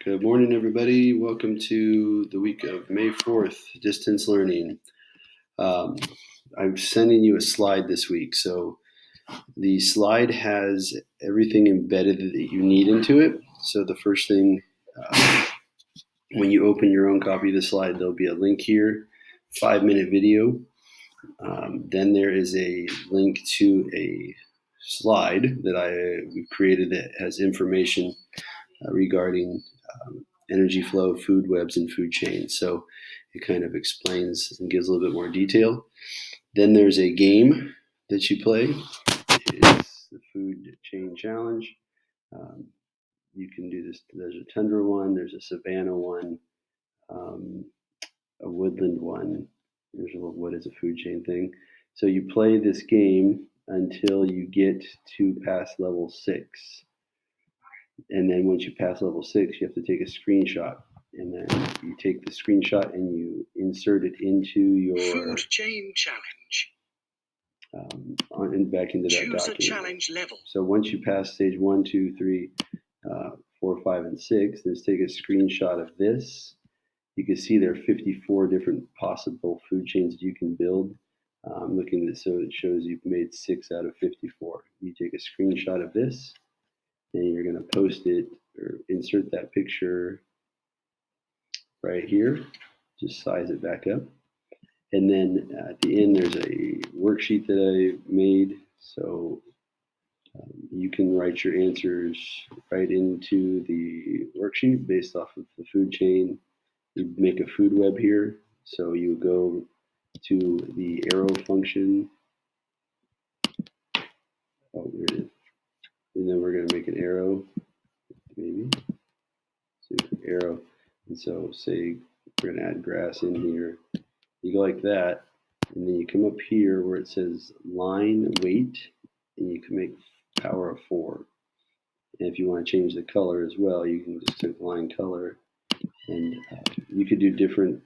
Good morning, everybody. Welcome to the week of May 4th, distance learning. I'm sending you a slide this week. So the slide has everything embedded that you need into it. So the first thing, when you open your own copy of the slide, there'll be a link here, 5-minute video. Then there is a link to a slide that we've created that has information regarding energy flow, food webs, and food chains. So it kind of explains and gives a little bit more detail. Then there's a game that you play. It's the Food Chain Challenge. You can do this. There's a tundra one, there's a savanna one, a woodland one. There's what is a food chain thing. So you play this game until you get to past level 6. And then once you pass level 6, you have to take a screenshot. And then you take the screenshot and you insert it into your Food Chain Challenge. Back into that Choose document. A challenge level. So once you pass stage 1, 2, 3, 4, 5, and 6, let's take a screenshot of this. You can see there are 54 different possible food chains that you can build. Looking at this, so it shows you've made 6 out of 54. You take a screenshot of this, and you're going to post it or insert that picture right here. Just size it back up. And then at the end, there's a worksheet that I made. So you can write your answers right into the worksheet based off of the food chain. You make a food web here. So you go to the arrow function. Oh, there it is. And then we're going to make an arrow, maybe. So arrow. And so say we're going to add grass in here. You go like that, and then you come up here where it says line weight, and you can make power of 4. And if you want to change the color as well, you can just click line color, and you could do different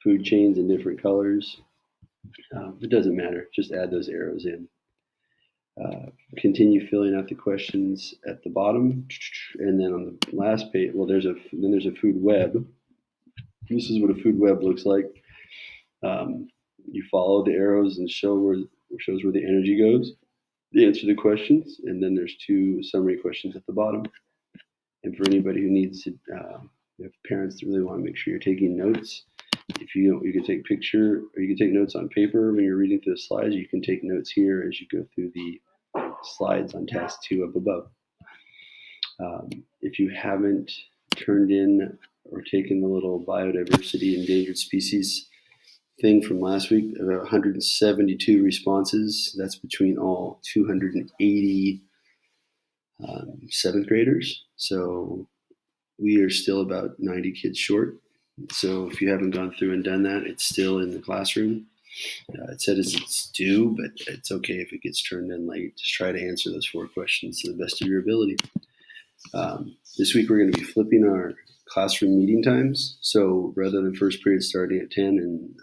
food chains in different colors. It doesn't matter. Just add those arrows in. Continue filling out the questions at the bottom, and then on the last page, well, there's a food web. This is what a food web looks like. You follow the arrows and shows where the energy goes. You answer the questions, and then there's 2 summary questions at the bottom. And for anybody who needs to, if parents really want to make sure you're taking notes, if you don't, you can take picture or you can take notes on paper when you're reading through the slides. You can take notes here as you go through the slides on task 2 up above. If you haven't turned in or taken the little biodiversity endangered species thing from last week, there were 172 responses. That's between all 280 7th graders. So we are still about 90 kids short. So if you haven't gone through and done that, it's still in the classroom. It said it's due, but it's okay if it gets turned in late. Just try to answer those 4 questions to the best of your ability. This week we're going to be flipping our classroom meeting times. So rather than first period starting at 10 and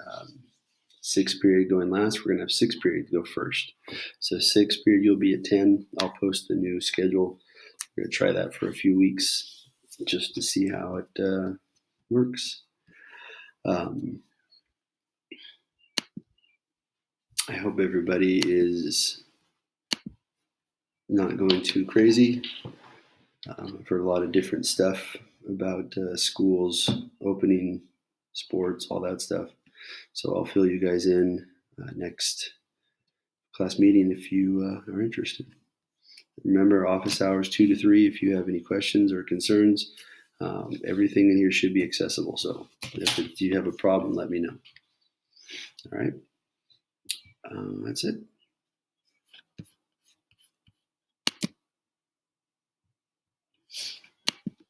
6th period going last, we're going to have 6th period go first. So 6th period you'll be at 10. I'll post the new schedule. We're going to try that for a few weeks just to see how it works. I hope everybody is not going too crazy. I've heard a lot of different stuff about schools opening, sports, all that stuff. So I'll fill you guys in next class meeting if you are interested. Remember, office hours 2 to 3 if you have any questions or concerns. Everything in here should be accessible. So if you have a problem, let me know. All right. That's it.